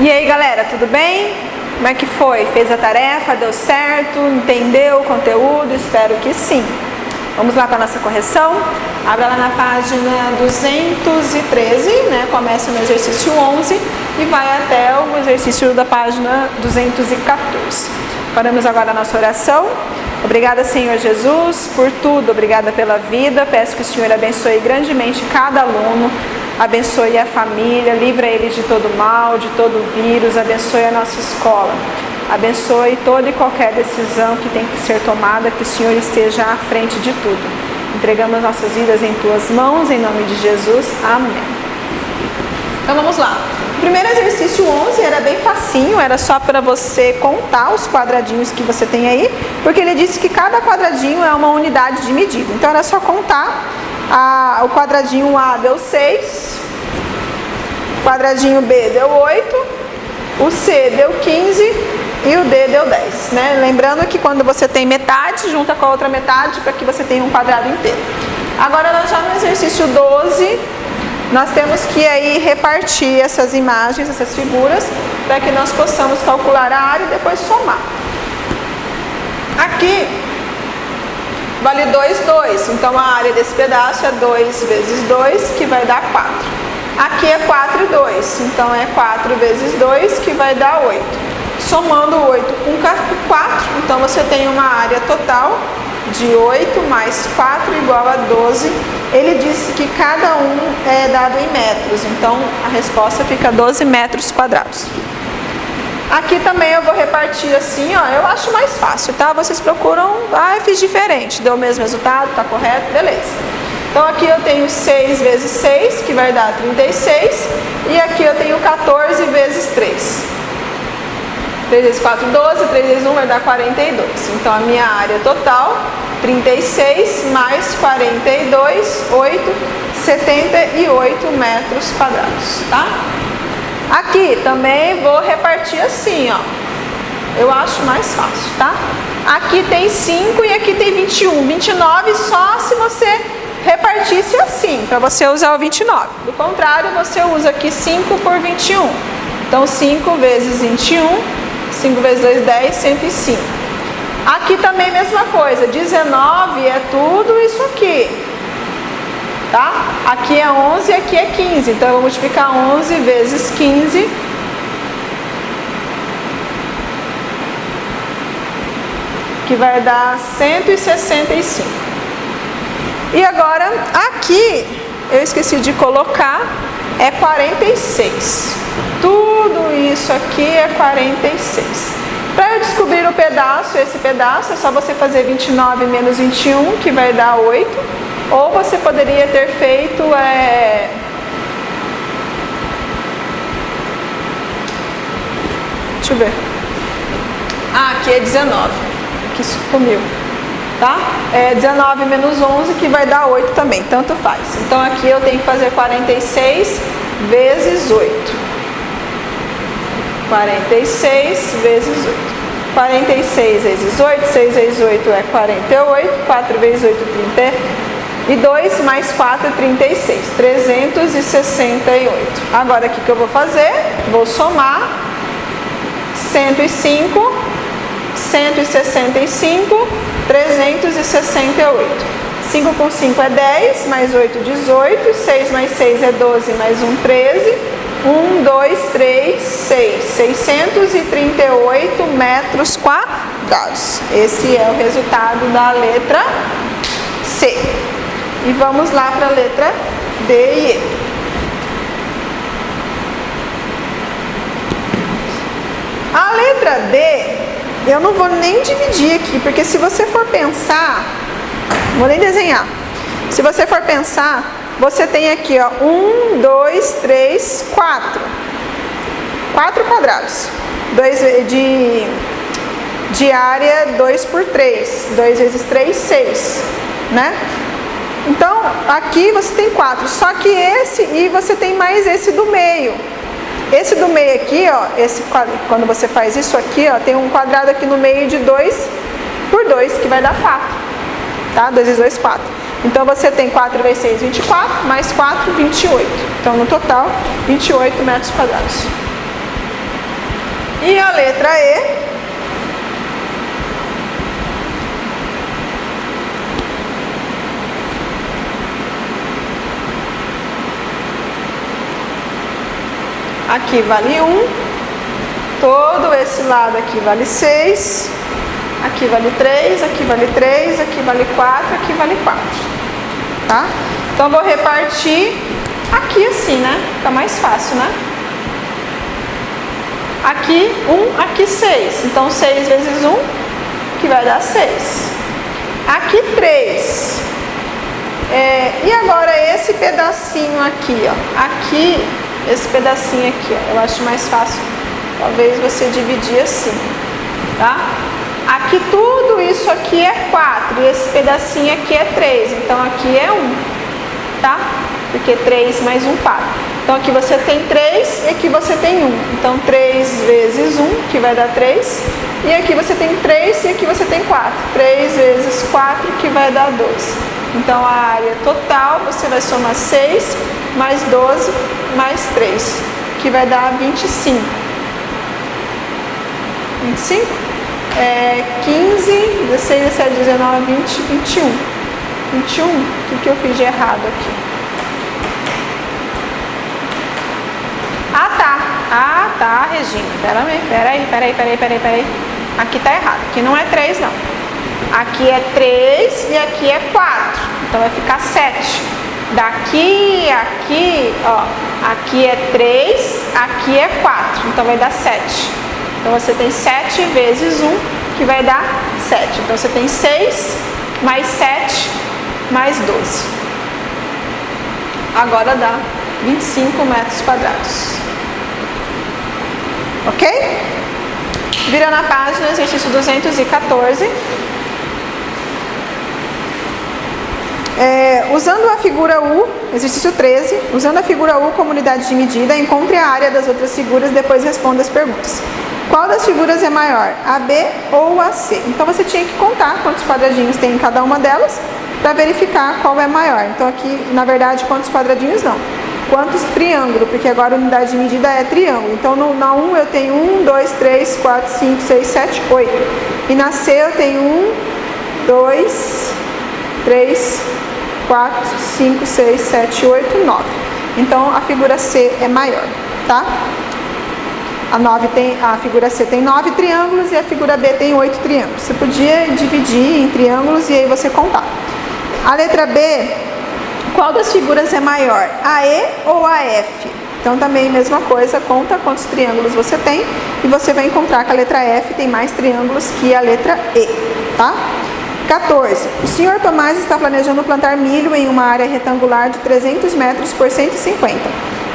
E aí, galera, tudo bem? Como é que foi? Fez a tarefa? Deu certo? Entendeu o conteúdo? Espero que sim. Vamos lá para a nossa correção. Abra lá na página 213, né? Começa no exercício 11 e vai até o exercício da página 214. Faremos agora a nossa oração. Obrigada, Senhor Jesus, por tudo. Obrigada pela vida. Peço que o Senhor abençoe grandemente cada aluno. Abençoe a família, livra eles de todo mal, de todo vírus, abençoe a nossa escola. Abençoe toda e qualquer decisão que tem que ser tomada, que o Senhor esteja à frente de tudo. Entregamos nossas vidas em Tuas mãos, em nome de Jesus. Amém. Então vamos lá. O primeiro exercício 11 era bem facinho, era só para você contar os quadradinhos que você tem aí, porque ele disse que cada quadradinho é uma unidade de medida. Então era só contar. O quadradinho A deu 6, o quadradinho B deu 8, o C deu 15 e o D deu 10, né? Lembrando que quando você tem metade, junta com a outra metade para que você tenha um quadrado inteiro. Agora, já no exercício 12, nós temos que aí repartir essas imagens, essas figuras, para que nós possamos calcular a área e depois somar. Aqui vale 2, 2. Então, a área desse pedaço é 2 vezes 2, que vai dar 4. Aqui é 4 e 2. Então, é 4 vezes 2, que vai dar 8. Somando 8 com 4, então você tem uma área total de 8 mais 4 igual a 12. Ele disse que cada um é dado em metros. Então, a resposta fica 12 metros quadrados. Aqui também eu vou repartir assim, ó, eu acho mais fácil, tá? Vocês procuram, eu fiz diferente, deu o mesmo resultado, tá correto? Beleza. Então aqui eu tenho 6 vezes 6, que vai dar 36, e aqui eu tenho 14 vezes 3. 3 vezes 4, 12, 3 vezes 1 vai dar 42. Então a minha área total, 36 mais 42, 8, 78 metros quadrados, tá? Aqui também vou repartir assim, ó. Eu acho mais fácil, tá? Aqui tem 5 e aqui tem 21. 29 só se você repartisse assim, para você usar o 29. Do contrário, você usa aqui 5 por 21. Então, 5 vezes 21, 5 vezes 2, 10, 105. Aqui também mesma coisa, 19 é tudo isso aqui. Tá? Aqui é 11 e aqui é 15. Então, eu vou multiplicar 11 vezes 15. Que vai dar 165. E agora, aqui, eu esqueci de colocar, é 46. Tudo isso aqui é 46. Para eu descobrir o pedaço, esse pedaço, é só você fazer 29 menos 21, que vai dar 8. Ou você poderia ter feito, deixa eu ver. Aqui é 19, aqui sumiu, tá? É 19 menos 11, que vai dar 8 também, tanto faz. Então aqui eu tenho que fazer 46 vezes 8. 46 vezes 8. 46 vezes 8, 6 vezes 8 é 48, 4 vezes 8 é 30. E 2 mais 4 é 36, 368. Agora, o que eu vou fazer? Vou somar 105, 165, 368. 5 com 5 é 10, mais 8, 18, 6 mais 6 é 12, mais 1, 13. 1, 2, 3, 6. 638 metros quadrados. Esse é o resultado da letra C. E vamos lá para a letra D e E. A letra D, eu não vou nem dividir aqui, porque se você for pensar, não vou nem desenhar. Se você for pensar, você tem aqui, ó, 1, 2, 3, 4. 4 quadrados. De área 2 por 3. 2 vezes 3, 6, né? Então, aqui você tem 4, só que esse, e você tem mais esse do meio. Esse do meio aqui, ó, quando você faz isso aqui, ó, tem um quadrado aqui no meio de 2 por 2, que vai dar 4. Tá? 2 vezes 2, 4. Então, você tem 4 vezes 6, 24, mais 4, 28. Então, no total, 28 metros quadrados. E a letra E, aqui vale 1, todo esse lado aqui vale 6, aqui vale 3, aqui vale 3, aqui vale 4, aqui vale 4, tá? Então, vou repartir aqui assim, né? Fica mais fácil, né? Aqui 1, aqui 6, então 6 vezes 1, que vai dar 6. Aqui 3. E agora esse pedacinho aqui, ó. Aqui, esse pedacinho aqui, ó. Eu acho mais fácil, talvez, você dividir assim, tá? Aqui tudo isso aqui é 4 e esse pedacinho aqui é 3, então aqui é 1, tá? Porque 3 mais 1, 4. Então aqui você tem 3 e aqui você tem 1. Então 3 vezes 1, que vai dar 3. E aqui você tem 3 e aqui você tem 4. 3 vezes 4, que vai dar 12. Então a área total, você vai somar 6 mais 12 mais 3, que vai dar 25. 25? 15, 16, 17, 19, 20, 21. 21? O que eu fiz de errado aqui? Ah, tá, Regina. Peraí. Aqui tá errado. Aqui não é 3, não. Aqui é 3 e aqui é 4. Então vai ficar 7. Daqui, aqui, ó. Aqui é 3, aqui é 4. Então vai dar 7. Então você tem 7 vezes 1, que vai dar 7. Então você tem 6 mais 7 mais 12. Agora dá 25 metros quadrados. Ok? Vira na página, exercício 214. Usando a figura U, exercício 13, usando a figura U como unidade de medida, encontre a área das outras figuras, depois responda as perguntas. Qual das figuras é maior, a B ou a C? Então você tinha que contar quantos quadradinhos tem em cada uma delas para verificar qual é maior. Então aqui, na verdade, quantos quadradinhos não. Quantos triângulos, porque agora a unidade de medida é triângulo. Então na 1 eu tenho 1, 2, 3, 4, 5, 6, 7, 8. E na C eu tenho 1, 2, 3, 4, 5, 6, 7, 8, 9. Então a figura C é maior, tá? A figura C tem 9 triângulos e a figura B tem 8 triângulos. Você podia dividir em triângulos e aí você contar. A letra B, qual das figuras é maior, a E ou a F? Então também mesma coisa, conta quantos triângulos você tem e você vai encontrar que a letra F tem mais triângulos que a letra E, tá? 14. O senhor Tomás está planejando plantar milho em uma área retangular de 300 metros por 150.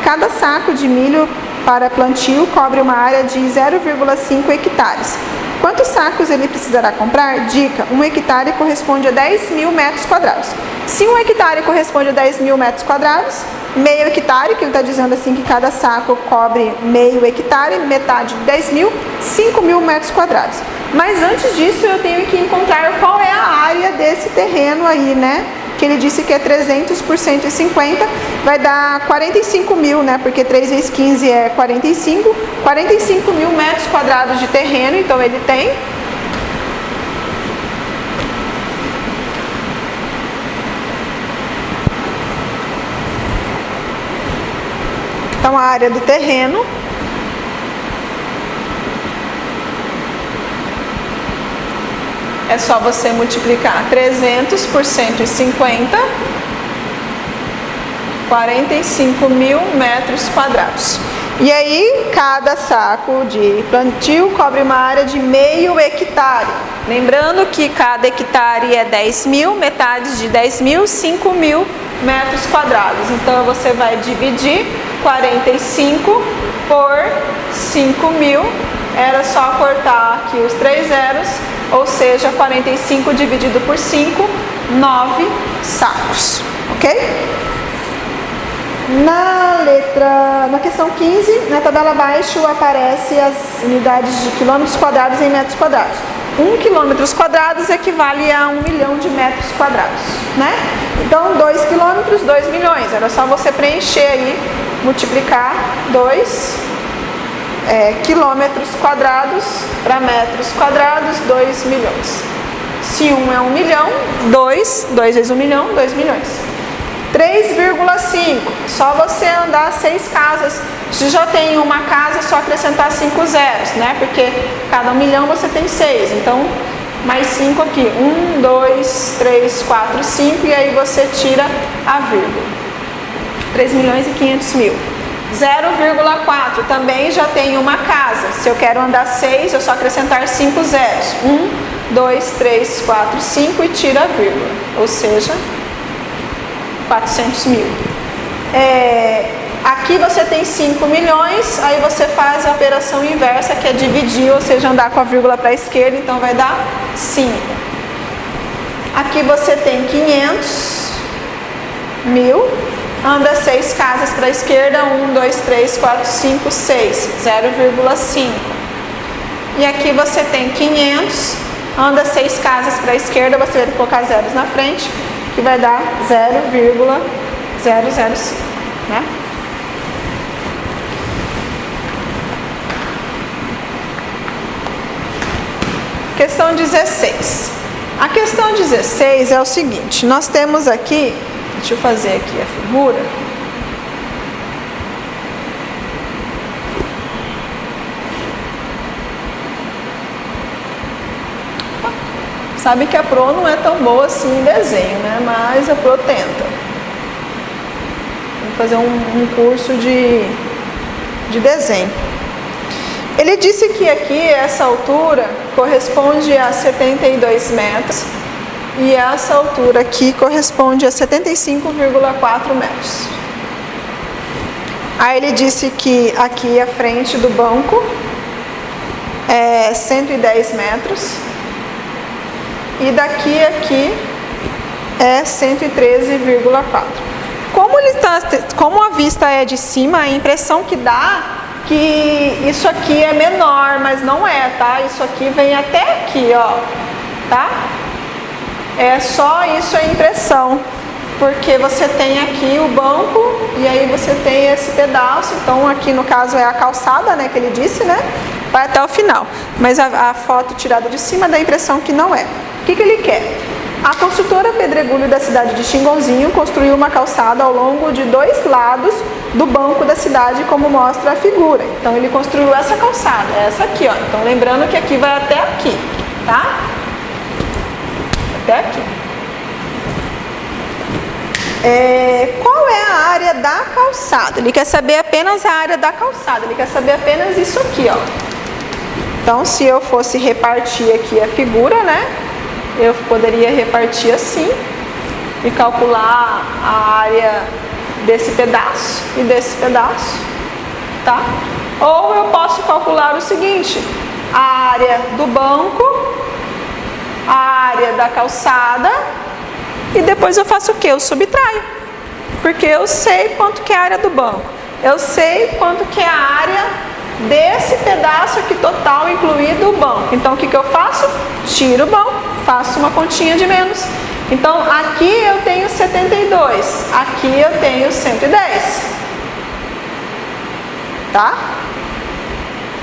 Cada saco de milho para plantio cobre uma área de 0,5 hectares. Quantos sacos ele precisará comprar? Dica: 1 hectare corresponde a 10 mil metros quadrados. Se 1 hectare corresponde a 10 mil metros quadrados, meio hectare, que ele está dizendo assim que cada saco cobre meio hectare, metade de 10 mil, 5 mil metros quadrados. Mas antes disso eu tenho que encontrar qual é a área desse terreno aí, né? Que ele disse que é 300 por 150, vai dar 45 mil, né? Porque 3 vezes 15 é 45, 45 mil metros quadrados de terreno, então ele tem. Então a área do terreno é só você multiplicar 300 por 150, 45 mil metros quadrados. E aí, cada saco de plantio cobre uma área de meio hectare. Lembrando que cada hectare é 10 mil, metade de 10 mil, 5 mil metros quadrados. Então, você vai dividir 45 por 5 mil. Era só cortar aqui os 3 zeros, ou seja, 45 dividido por 5, 9 sacos, ok? Na questão 15, na tabela abaixo, aparece as unidades de quilômetros quadrados em metros quadrados. 1 quilômetros quadrados equivale a 1 milhão de metros quadrados, né? Então, 2 quilômetros, 2 milhões. Era só você preencher aí, multiplicar 2 quilômetros quadrados para metros quadrados, 2 milhões. Se 1 é 1 milhão, 2 vezes 1 milhão, 2 milhões. 3,5, só você andar 6 casas. Se já tem uma casa, é só acrescentar 5 zeros, né? Porque cada 1 milhão você tem 6, então mais 5 aqui. 1, 2, 3, 4, 5, e aí você tira a vírgula. 3 milhões e 500 mil. 0,4, também já tem uma casa. Se eu quero andar 6, eu só acrescentar 5 zeros. 1, 2, 3, 4, 5 e tira a vírgula. Ou seja, 400 mil. Aqui você tem 5 milhões, aí você faz a operação inversa, que é dividir, ou seja, andar com a vírgula para a esquerda, então vai dar 5. Aqui você tem 500 mil, anda 6 casas para a esquerda, 1, 2, 3, 4, 5, 6, 0,5. E aqui você tem 500, anda 6 casas para a esquerda, você vai colocar zeros na frente, que vai dar 0,005, né? Questão 16. A questão 16 é o seguinte, nós temos aqui, deixa eu fazer aqui a figura. Sabe que a Pro não é tão boa assim em desenho, né? Mas a Pro tenta. Vou fazer um curso de desenho. Ele disse que aqui, essa altura, corresponde a 72 metros. E essa altura aqui corresponde a 75,4 metros. Aí ele disse que aqui a frente do banco é 110 metros. E daqui a aqui é 113,4. Como a vista é de cima, a impressão que dá que isso aqui é menor, mas não é, tá? Isso aqui vem até aqui, ó, tá? É só isso a impressão, porque você tem aqui o banco e aí você tem esse pedaço, então aqui no caso é a calçada, né, que ele disse, né? Vai até o final, mas a foto tirada de cima dá a impressão que não é. O que ele quer? A construtora Pedregulho da cidade de Xingonzinho construiu uma calçada ao longo de 2 lados do banco da cidade, como mostra a figura. Então ele construiu essa calçada, essa aqui, ó. Então lembrando que aqui vai até aqui, tá? Até aqui. Qual é a área da calçada? Ele quer saber apenas a área da calçada, ele quer saber apenas isso aqui, ó. Então se eu fosse repartir aqui a figura, né? Eu poderia repartir assim e calcular a área desse pedaço e desse pedaço, tá? Ou eu posso calcular o seguinte, a área do banco, a área da calçada e depois eu faço o quê? Eu subtraio, porque eu sei quanto que é a área do banco, eu sei quanto que é a área desse pedaço aqui total, incluído o banco. Então o que eu faço? Tiro o banco, faço uma continha de menos. Então aqui eu tenho 72, aqui eu tenho 110, tá?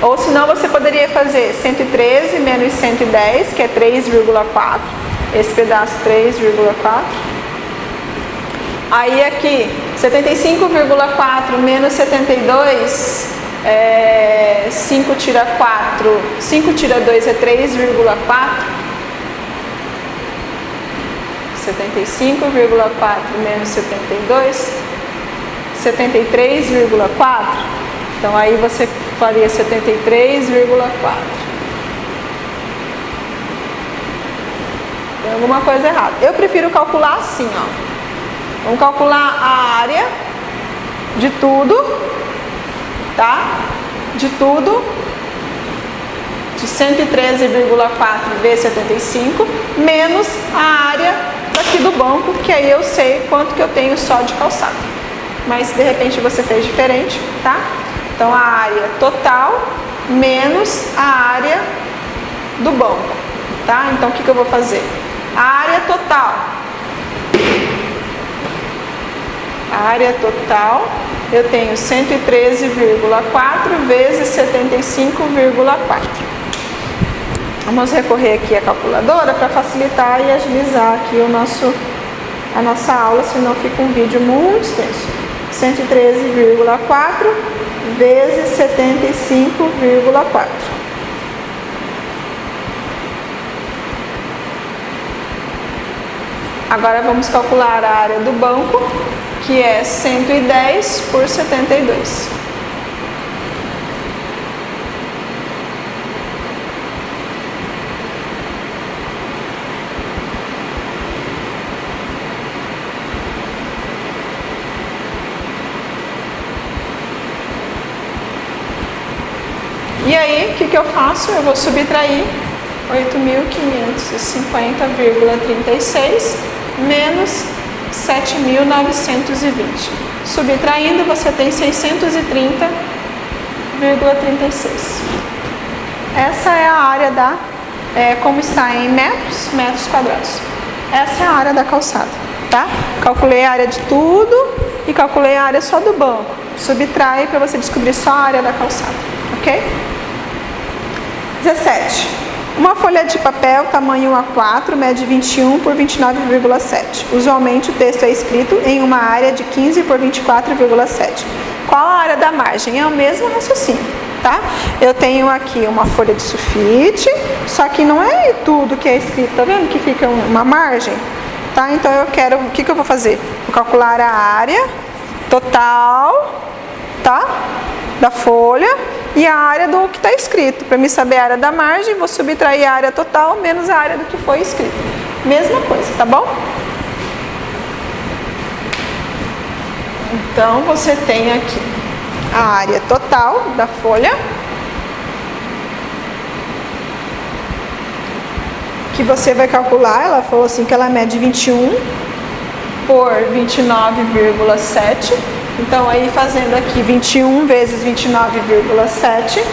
Ou senão você poderia fazer 113 menos 110, que é 3,4, esse pedaço 3,4. Aí aqui 75,4 menos 72, 5 tira 4, 5 tira 2 é 3,4. 75,4 menos 72, 73,4. Então aí você faria 73,4. Tem alguma coisa errada. Eu prefiro calcular assim, ó. Vamos calcular a área de tudo, tá? De tudo, de 113,4 vezes 75, menos a área daqui do banco, que aí eu sei quanto que eu tenho só de calçada. Mas de repente você fez diferente, tá? Então a área total menos a área do banco, tá? Então o que eu vou fazer? A área total eu tenho 113,4 vezes 75,4. Vamos recorrer aqui à calculadora para facilitar e agilizar aqui a nossa aula, senão fica um vídeo muito extenso. 113,4 vezes 75,4. Agora vamos calcular a área do banco, que é 110 por 72. E aí, o que eu faço? Eu vou subtrair 8.550,36 menos 7.920. Subtraindo, você tem 630,36. Essa é a área como está em metros quadrados. Essa é a área da calçada, tá? Calculei a área de tudo e calculei a área só do banco. Subtrai para você descobrir só a área da calçada, ok? 17. Uma folha de papel tamanho A4 mede 21 por 29,7. Usualmente o texto é escrito em uma área de 15 por 24,7. Qual a área da margem? É o mesmo raciocínio, tá? Eu tenho aqui uma folha de sulfite, só que não é tudo que é escrito, tá vendo que fica uma margem? Tá? Então o que eu vou fazer? Vou calcular a área total, tá? Da folha e a área do que está escrito. Para me saber a área da margem, vou subtrair a área total menos a área do que foi escrito. Mesma coisa, tá bom? Então, você tem aqui a área total da folha, que você vai calcular. Ela falou assim que ela mede 21 por 29,7. Então, aí fazendo aqui 21 vezes 29,7,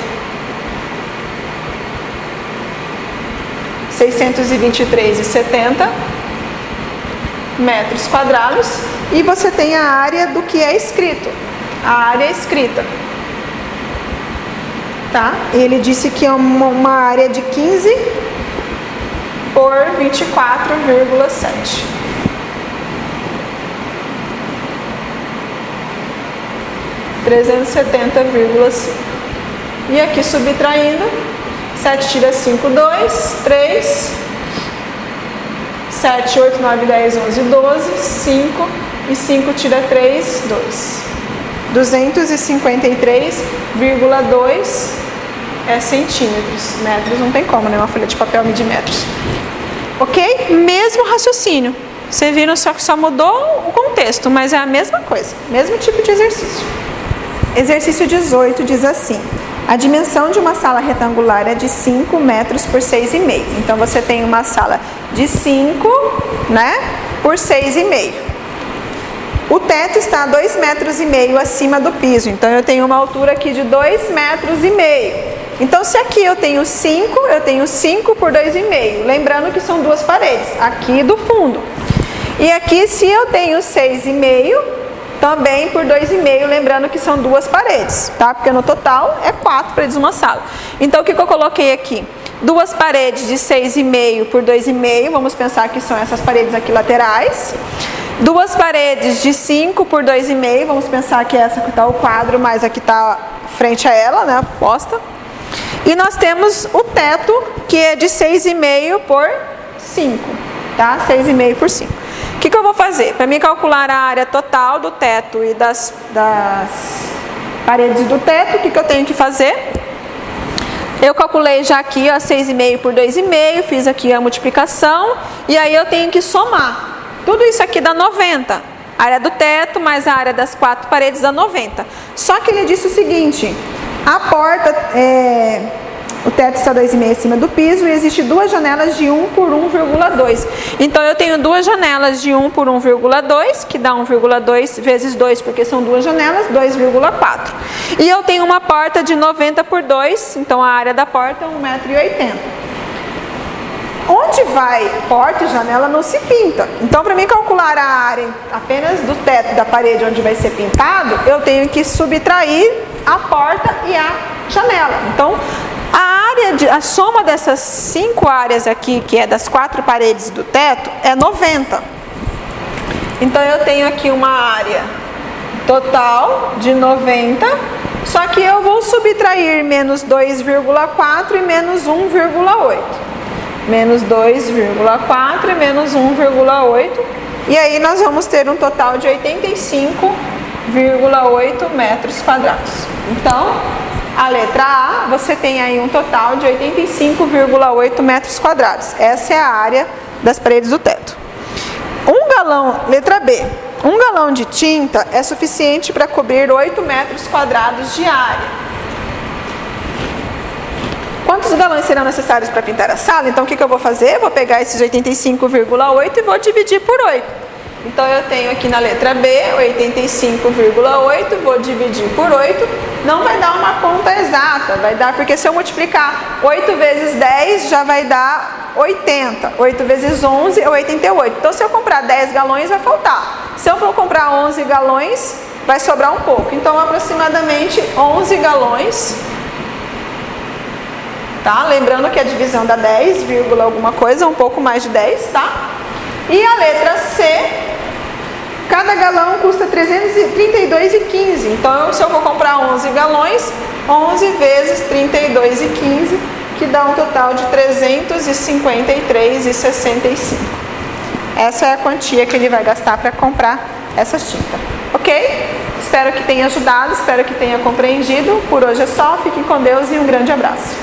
623,70 metros quadrados. E você tem a área do que é escrito, a área escrita. Tá? Ele disse que é uma área de 15 por 24,7. E aqui subtraindo, 7 tira 5, 2, 3, 7, 8, 9, 10, 11, 12, 5, e 5 tira 3, 2. 253,2 centímetros. Metros não tem como, né? Uma folha de papel medir metros. Ok? Mesmo raciocínio. Vocês viram, só mudou o contexto, mas é a mesma coisa. Mesmo tipo de exercício. Exercício 18 diz assim: a dimensão de uma sala retangular é de 5 metros por 6,5. Então, você tem uma sala de 5, né, por 6,5. O teto está a 2,5 metros acima do piso. Então, eu tenho uma altura aqui de 2,5 metros. Então, se aqui eu tenho 5, eu tenho 5 por 2,5. Lembrando que são duas paredes, aqui do fundo. E aqui, se eu tenho 6,5... também por 2,5, lembrando que são duas paredes, tá? Porque no total é 4 paredes uma sala. Então, o que eu coloquei aqui? Duas paredes de 6,5 por 2,5, vamos pensar que são essas paredes aqui laterais. Duas paredes de 5 por 2,5, vamos pensar que essa aqui está o quadro, mas aqui está frente a ela, né? Posta. E nós temos o teto, que é de 6,5 por 5, tá? 6,5 por 5. O que eu vou fazer? Para mim calcular a área total do teto e das paredes do teto, o que eu tenho que fazer? Eu calculei já aqui, ó, 6,5 por 2,5, fiz aqui a multiplicação, e aí eu tenho que somar. Tudo isso aqui dá 90. A área do teto mais a área das 4 paredes dá 90. Só que ele disse o seguinte: a porta, o teto está 2,5 acima do piso e existe duas janelas de 1 por 1,2. Então, eu tenho duas janelas de 1 por 1,2, que dá 1,2 vezes 2, porque são duas janelas, 2,4. E eu tenho uma porta de 90 por 2, então a área da porta é 1,80 m. onde vai porta e janela não se pinta. Então, para mim calcular a área apenas do teto da parede onde vai ser pintado, eu tenho que subtrair a porta e a janela. Então, a soma dessas 5 áreas aqui, que é das 4 paredes do teto, é 90. Então, eu tenho aqui uma área total de 90, só que eu vou subtrair menos 2,4 e menos 1,8. Menos 2,4 e menos 1,8. E aí nós vamos ter um total de 85,8 metros quadrados. Então, a letra A, você tem aí um total de 85,8 metros quadrados. Essa é a área das paredes do teto. Letra B. 1 galão de tinta é suficiente para cobrir 8 metros quadrados de área. Quantos galões serão necessários para pintar a sala? Então, o que eu vou fazer? Vou pegar esses 85,8 e vou dividir por 8. Então, eu tenho aqui na letra B, 85,8, vou dividir por 8. Não vai dar uma conta exata, vai dar, porque se eu multiplicar 8 vezes 10, já vai dar 80. 8 vezes 11 é 88. Então, se eu comprar 10 galões, vai faltar. Se eu for comprar 11 galões, vai sobrar um pouco. Então, aproximadamente 11 galões. Tá? Lembrando que a divisão dá 10, alguma coisa, um pouco mais de 10, tá? E a letra C, cada galão custa 332,15. Então, se eu for comprar 11 galões, 11 vezes 32,15, que dá um total de 353,65. Essa é a quantia que ele vai gastar para comprar essa tinta. Ok? Espero que tenha ajudado, espero que tenha compreendido. Por hoje é só, fiquem com Deus e um grande abraço.